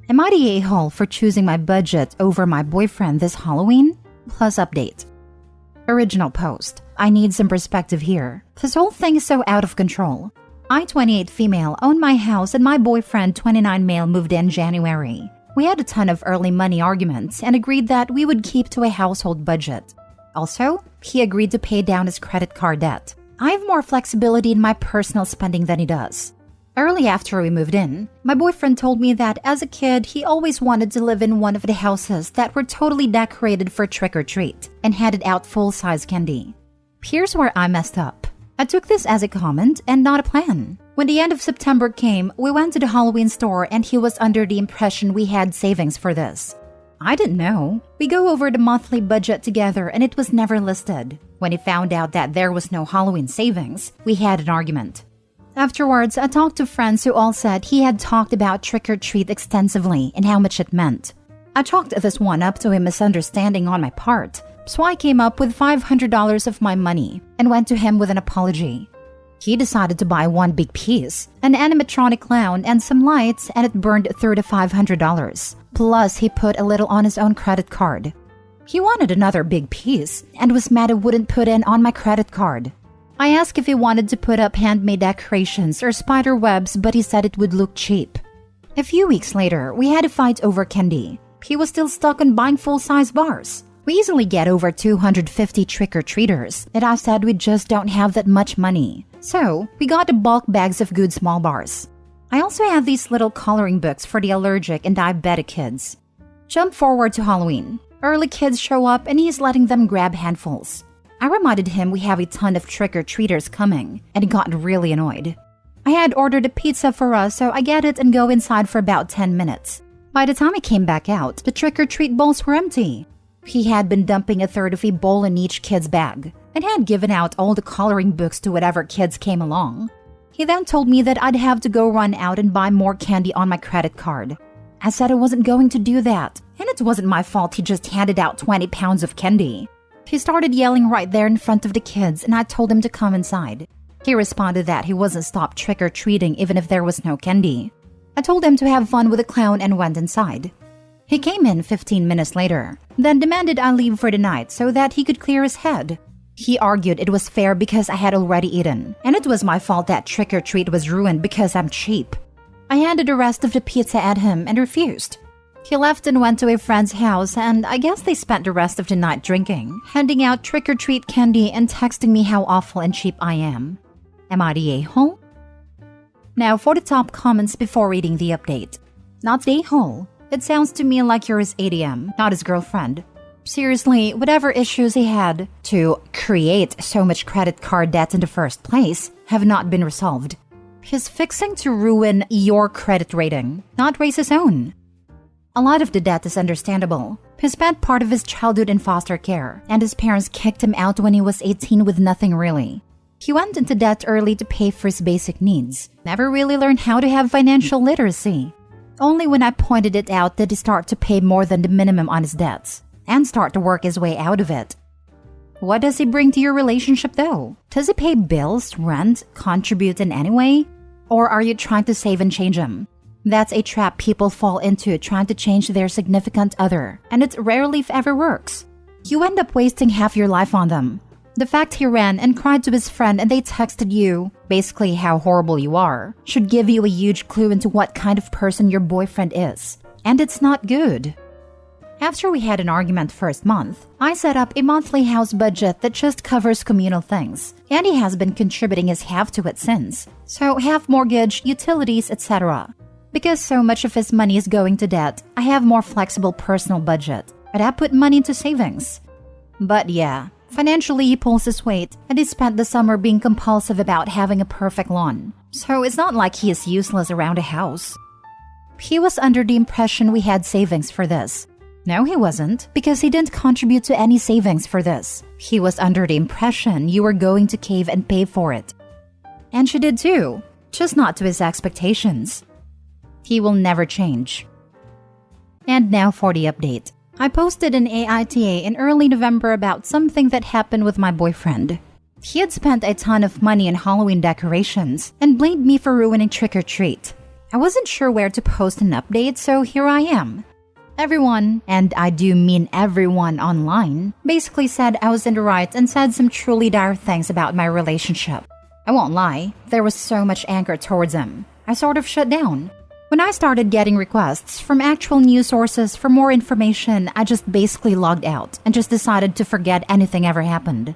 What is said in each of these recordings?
Am I the a-hole for choosing my budget over my boyfriend this Halloween? Plus update. Original post. I need some perspective here. This whole thing is so out of control. I, 28 female, own my house and my boyfriend, 29 male, moved in January. We had a ton of early money arguments and agreed that we would keep to a household budget. Also, he agreed to pay down his credit card debt. I have more flexibility in my personal spending than he does. Early after we moved in, my boyfriend told me that as a kid, he always wanted to live in one of the houses that were totally decorated for trick-or-treat and handed out full-size candy. Here's where I messed up. I took this as a comment and not a plan. When the end of September came, we went to the Halloween store and he was under the impression we had savings for this. I didn't know. We go over the monthly budget together and it was never listed. When he found out that there was no Halloween savings, we had an argument. Afterwards, I talked to friends who all said he had talked about trick-or-treat extensively and how much it meant. I chalked this one up to a misunderstanding on my part, so I came up with $500 of my money and went to him with an apology. He decided to buy one big piece, an animatronic clown and some lights, and it burned through the $500. Plus, he put a little on his own credit card. He wanted another big piece and was mad I wouldn't put in on my credit card. I asked if he wanted to put up handmade decorations or spider webs, but he said it would look cheap. A few weeks later, we had a fight over candy. He was still stuck on buying full-size bars. We easily get over 250 trick-or-treaters, and I said we just don't have that much money. So, we got the bulk bags of good small bars. I also have these little coloring books for the allergic and diabetic kids. Jump forward to Halloween. Early kids show up and he's letting them grab handfuls. I reminded him we have a ton of trick-or-treaters coming, and he got really annoyed. I had ordered a pizza for us, so I get it and go inside for about 10 minutes. By the time I came back out, the trick-or-treat bowls were empty. He had been dumping a third of a bowl in each kid's bag, and had given out all the coloring books to whatever kids came along. He then told me that I'd have to go run out and buy more candy on my credit card. I said I wasn't going to do that, and it wasn't my fault he just handed out 20 pounds of candy. He started yelling right there in front of the kids, and I told him to come inside. He responded that he wasn't stopped trick-or-treating even if there was no candy. I told him to have fun with the clown and went inside. He came in 15 minutes later, then demanded I leave for the night so that he could clear his head. He argued it was fair because I had already eaten, and it was my fault that trick-or-treat was ruined because I'm cheap. I handed the rest of the pizza at him and refused. He left and went to a friend's house, and I guess they spent the rest of the night drinking, handing out trick-or-treat candy and texting me how awful and cheap I am. Am I the a-hole? Now for the top comments before reading the update. Not the a-hole. It sounds to me like you're his ATM, not his girlfriend. Seriously, whatever issues he had to create so much credit card debt in the first place have not been resolved. He's fixing to ruin your credit rating, not raise his own. A lot of the debt is understandable. He spent part of his childhood in foster care, and his parents kicked him out when he was 18 with nothing really. He went into debt early to pay for his basic needs, never really learned how to have financial literacy. Only when I pointed it out did he start to pay more than the minimum on his debts, and start to work his way out of it. What does he bring to your relationship though? Does he pay bills, rent, contribute in any way? Or are you trying to save and change him? That's a trap people fall into trying to change their significant other, and it rarely if ever works. You end up wasting half your life on them. The fact he ran and cried to his friend and they texted you, basically how horrible you are, should give you a huge clue into what kind of person your boyfriend is. And it's not good. After we had an argument first month, I set up a monthly house budget that just covers communal things, and he has been contributing his half to it since. So half mortgage, utilities, etc. Because so much of his money is going to debt, I have more flexible personal budget, and I put money into savings. But yeah, financially he pulls his weight, and he spent the summer being compulsive about having a perfect lawn. So it's not like he is useless around a house. He was under the impression we had savings for this. No, he wasn't, because he didn't contribute to any savings for this. He was under the impression you were going to cave and pay for it. And she did too, just not to his expectations. He will never change. And now for the update. I posted an AITA in early November about something that happened with my boyfriend. He had spent a ton of money on Halloween decorations and blamed me for ruining trick-or-treat. I wasn't sure where to post an update, so here I am. Everyone, and I do mean everyone online, basically said I was in the right and said some truly dire things about my relationship. I won't lie, there was so much anger towards him. I sort of shut down. When I started getting requests from actual news sources for more information, I just basically logged out and just decided to forget anything ever happened.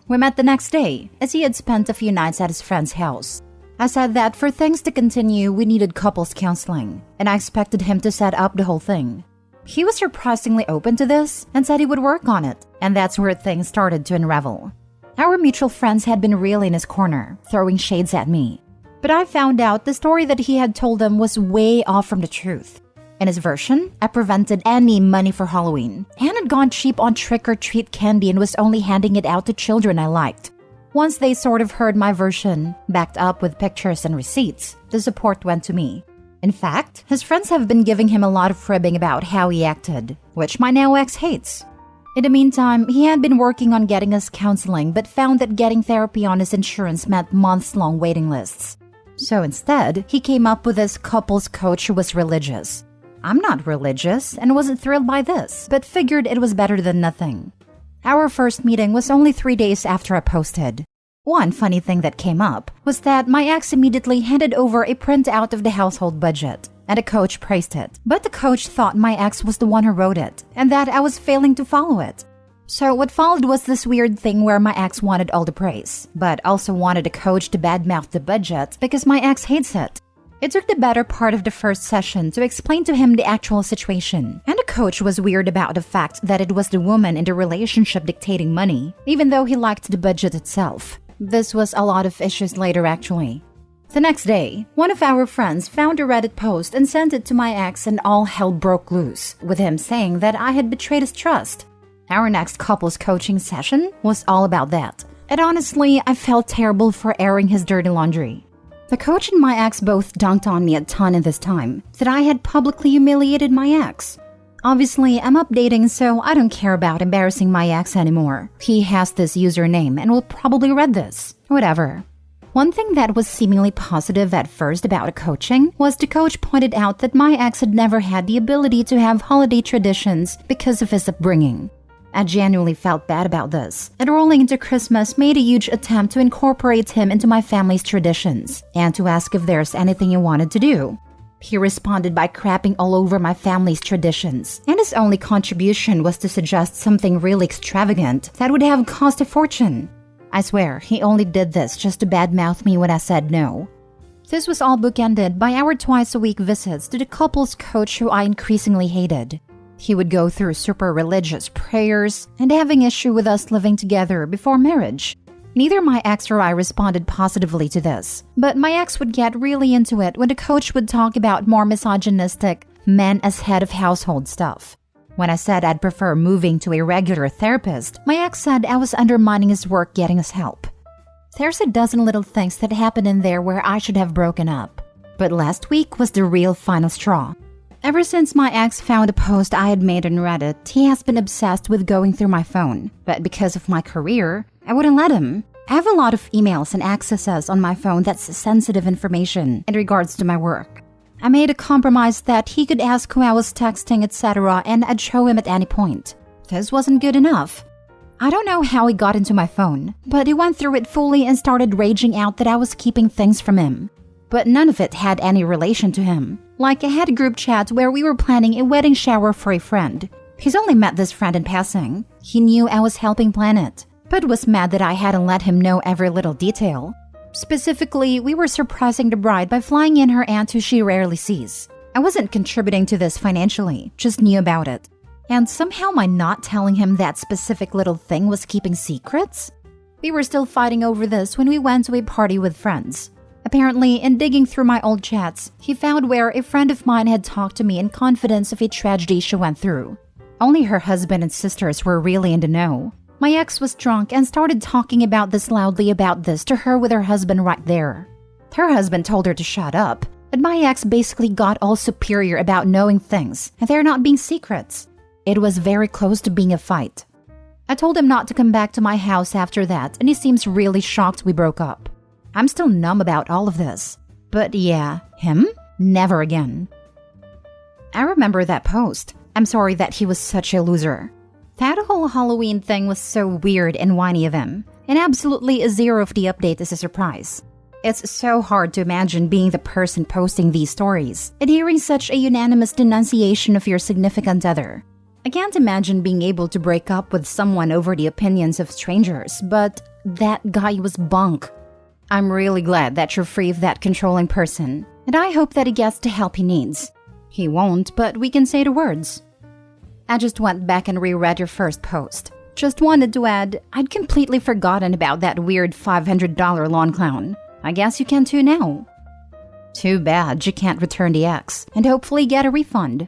We met the next day, as he had spent a few nights at his friend's house. I said that for things to continue, we needed couples counseling, and I expected him to set up the whole thing. He was surprisingly open to this and said he would work on it, and that's where things started to unravel. Our mutual friends had been really in his corner, throwing shades at me. But I found out the story that he had told them was way off from the truth. In his version, I prevented any money for Halloween and had gone cheap on trick-or-treat candy and was only handing it out to children I liked. Once they sort of heard my version, backed up with pictures and receipts, the support went to me. In fact, his friends have been giving him a lot of cribbing about how he acted, which my now ex hates. In the meantime, he had been working on getting us counseling but found that getting therapy on his insurance meant months-long waiting lists. So instead, he came up with this couples coach who was religious. I'm not religious and wasn't thrilled by this, but figured it was better than nothing. Our first meeting was only 3 days after I posted. One funny thing that came up was that my ex immediately handed over a printout of the household budget, and the coach praised it. But the coach thought my ex was the one who wrote it, and that I was failing to follow it. So what followed was this weird thing where my ex wanted all the praise, but also wanted the coach to badmouth the budget because my ex hates it. It took the better part of the first session to explain to him the actual situation, and the coach was weird about the fact that it was the woman in the relationship dictating money, even though he liked the budget itself. This was a lot of issues later actually. The next day, one of our friends found a Reddit post and sent it to my ex and all hell broke loose, with him saying that I had betrayed his trust. Our next couples coaching session was all about that, and honestly, I felt terrible for airing his dirty laundry. The coach and my ex both dunked on me a ton in this time, that I had publicly humiliated my ex. Obviously, I'm updating, so I don't care about embarrassing my ex anymore. He has this username and will probably read this. Whatever. One thing that was seemingly positive at first about the coaching was the coach pointed out that my ex had never had the ability to have holiday traditions because of his upbringing. I genuinely felt bad about this, and rolling into Christmas made a huge attempt to incorporate him into my family's traditions and to ask if there's anything he wanted to do. He responded by crapping all over my family's traditions, and his only contribution was to suggest something really extravagant that would have cost a fortune. I swear, he only did this just to badmouth me when I said no. This was all bookended by our twice-a-week visits to the couples coach who I increasingly hated. He would go through super religious prayers and having issue with us living together before marriage. Neither my ex or I responded positively to this, but my ex would get really into it when the coach would talk about more misogynistic men as head of household stuff. When I said I'd prefer moving to a regular therapist, my ex said I was undermining his work getting us help. There's a dozen little things that happened in there where I should have broken up. But last week was the real final straw. Ever since my ex found a post I had made on Reddit, he has been obsessed with going through my phone. But because of my career, I wouldn't let him. I have a lot of emails and accesses on my phone that's sensitive information in regards to my work. I made a compromise that he could ask who I was texting, etc., and I'd show him at any point. This wasn't good enough. I don't know how he got into my phone, but he went through it fully and started raging out that I was keeping things from him. But none of it had any relation to him. Like I had a group chat where we were planning a wedding shower for a friend. He's only met this friend in passing. He knew I was helping plan it, but was mad that I hadn't let him know every little detail. Specifically, we were surprising the bride by flying in her aunt who she rarely sees. I wasn't contributing to this financially, just knew about it. And somehow my not telling him that specific little thing was keeping secrets? We were still fighting over this when we went to a party with friends. Apparently, in digging through my old chats, he found where a friend of mine had talked to me in confidence of a tragedy she went through. Only her husband and sisters were really in the know. My ex was drunk and started talking about this loudly about this to her with her husband right there. Her husband told her to shut up, but my ex basically got all superior about knowing things and there not being secrets. It was very close to being a fight. I told him not to come back to my house after that, and he seems really shocked we broke up. I'm still numb about all of this. But yeah, him? Never again. I remember that post. I'm sorry that he was such a loser. That whole Halloween thing was so weird and whiny of him, and absolutely a zero of the update is a surprise. It's so hard to imagine being the person posting these stories and hearing such a unanimous denunciation of your significant other. I can't imagine being able to break up with someone over the opinions of strangers, but that guy was bunk. I'm really glad that you're free of that controlling person, and I hope that he gets the help he needs. He won't, but we can say the words. I just went back and reread your first post. Just wanted to add, I'd completely forgotten about that weird $500 lawn clown. I guess you can too now. Too bad you can't return the ex and hopefully get a refund.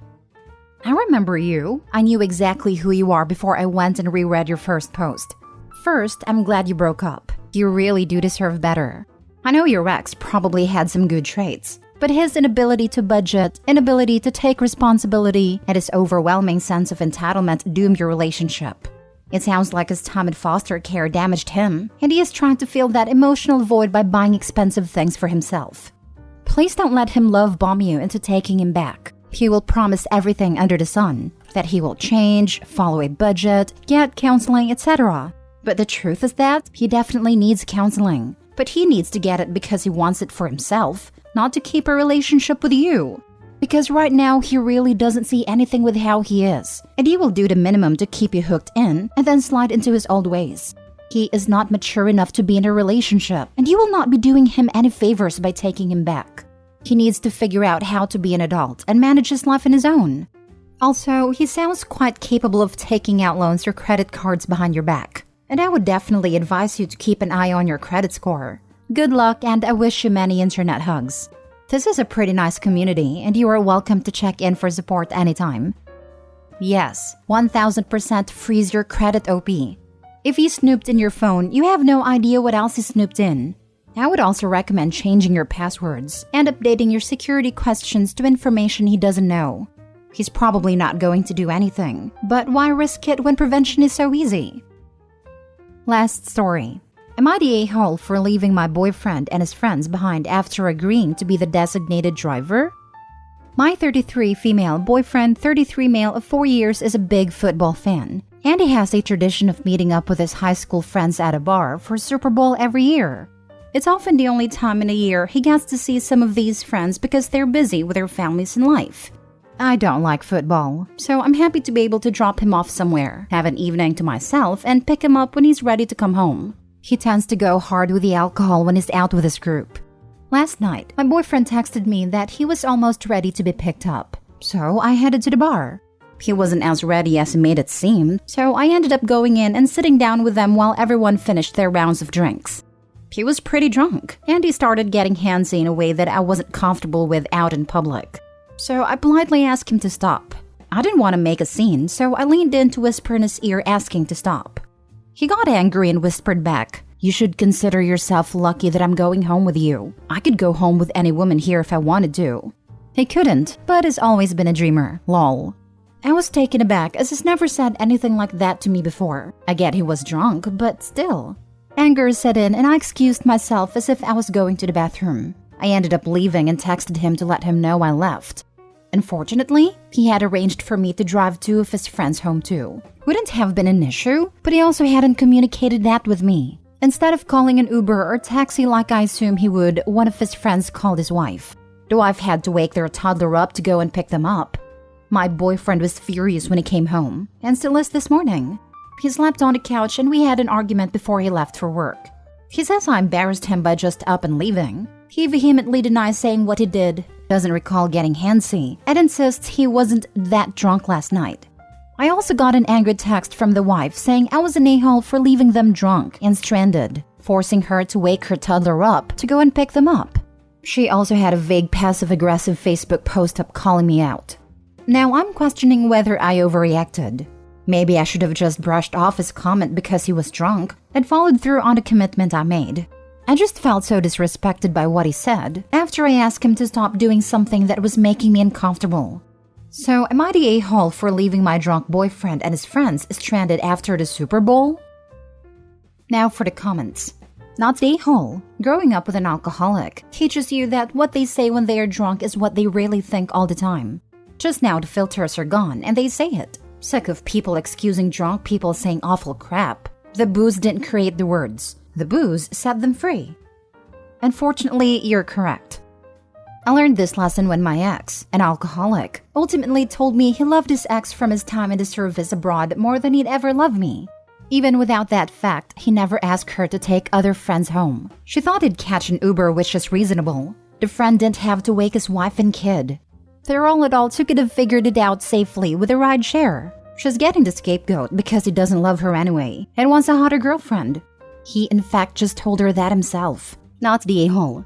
I remember you. I knew exactly who you are before I went and reread your first post. First, I'm glad you broke up. You really do deserve better. I know your ex probably had some good traits, but his inability to budget, inability to take responsibility, and his overwhelming sense of entitlement doomed your relationship. It sounds like his time in foster care damaged him, and he is trying to fill that emotional void by buying expensive things for himself. Please don't let him love bomb you into taking him back. He will promise everything under the sun, that he will change, follow a budget, get counseling, etc. But the truth is that he definitely needs counseling, but he needs to get it because he wants it for himself, not to keep a relationship with you. Because right now, he really doesn't see anything with how he is, and he will do the minimum to keep you hooked in and then slide into his old ways. He is not mature enough to be in a relationship, and you will not be doing him any favors by taking him back. He needs to figure out how to be an adult and manage his life on his own. Also, he sounds quite capable of taking out loans or credit cards behind your back, and I would definitely advise you to keep an eye on your credit score. Good luck, and I wish you many internet hugs. This is a pretty nice community, and you are welcome to check in for support anytime. Yes, 1000% freeze your credit OP. If he snooped in your phone, you have no idea what else he snooped in. I would also recommend changing your passwords and updating your security questions to information he doesn't know. He's probably not going to do anything, but why risk it when prevention is so easy? Last story. Am I the a-hole for leaving my boyfriend and his friends behind after agreeing to be the designated driver? My 33 female boyfriend, 33 male of 4 years, is a big football fan, and he has a tradition of meeting up with his high school friends at a bar for Super Bowl every year. It's often the only time in a year he gets to see some of these friends because they're busy with their families and life. I don't like football, so I'm happy to be able to drop him off somewhere, have an evening to myself, and pick him up when he's ready to come home. He tends to go hard with the alcohol when he's out with his group. Last night, my boyfriend texted me that he was almost ready to be picked up, so I headed to the bar. He wasn't as ready as he made it seem, so I ended up going in and sitting down with them while everyone finished their rounds of drinks. He was pretty drunk, and he started getting handsy in a way that I wasn't comfortable with out in public. So I politely asked him to stop. I didn't want to make a scene, so I leaned in to whisper in his ear asking to stop. He got angry and whispered back, "You should consider yourself lucky that I'm going home with you. I could go home with any woman here if I wanted to." He couldn't, but has always been a dreamer, lol. I was taken aback as he's never said anything like that to me before. I get he was drunk, but still. Anger set in and I excused myself as if I was going to the bathroom. I ended up leaving and texted him to let him know I left. Unfortunately, he had arranged for me to drive 2 of his friends home too. Wouldn't have been an issue, but he also hadn't communicated that with me. Instead of calling an Uber or taxi like I assume he would, one of his friends called his wife. The wife had to wake their toddler up to go and pick them up. My boyfriend was furious when he came home, and still is this morning. He slept on the couch and we had an argument before he left for work. He says I embarrassed him by just up and leaving. He vehemently denies saying what he did, doesn't recall getting handsy, and insists he wasn't that drunk last night. I also got an angry text from the wife saying I was an a-hole for leaving them drunk and stranded, forcing her to wake her toddler up to go and pick them up. She also had a vague passive-aggressive Facebook post up calling me out. Now I'm questioning whether I overreacted. Maybe I should have just brushed off his comment because he was drunk and followed through on the commitment I made. I just felt so disrespected by what he said after I asked him to stop doing something that was making me uncomfortable. So am I the a-hole for leaving my drunk boyfriend and his friends stranded after the Super Bowl? Now for the comments. Not the a-hole. Growing up with an alcoholic teaches you that what they say when they are drunk is what they really think all the time. Just now the filters are gone and they say it. Sick of people excusing drunk people saying awful crap. The booze didn't create the words. The booze set them free. Unfortunately, you're correct. I learned this lesson when my ex, an alcoholic, ultimately told me he loved his ex from his time in the service abroad more than he'd ever loved me. Even without that fact, he never asked her to take other friends home. She thought he'd catch an Uber, which is reasonable. The friend didn't have to wake his wife and kid. Their all adults who could have figured it out safely with a ride share. She's getting the scapegoat because he doesn't love her anyway and wants a hotter girlfriend. He, in fact, just told her that himself. Not the a-hole.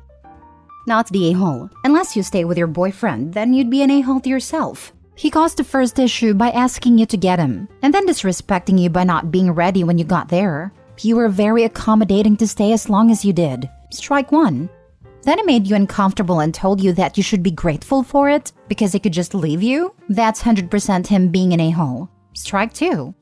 Not the a-hole. Unless you stay with your boyfriend, then you'd be an a-hole to yourself. He caused the first issue by asking you to get him, and then disrespecting you by not being ready when you got there. You were very accommodating to stay as long as you did. Strike one. Then he made you uncomfortable and told you that you should be grateful for it because he could just leave you. That's 100% him being an a-hole. Strike two.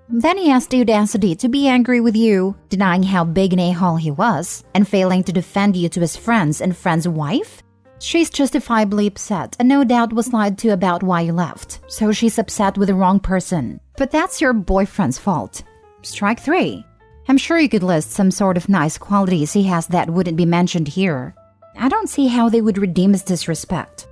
Then he asked the audacity to be angry with you, denying how big an a-hole he was, and failing to defend you to his friends and friend's wife? She's justifiably upset and no doubt was lied to about why you left, so she's upset with the wrong person. But that's your boyfriend's fault. Strike three. I'm sure you could list some sort of nice qualities he has that wouldn't be mentioned here. I don't see how they would redeem his disrespect.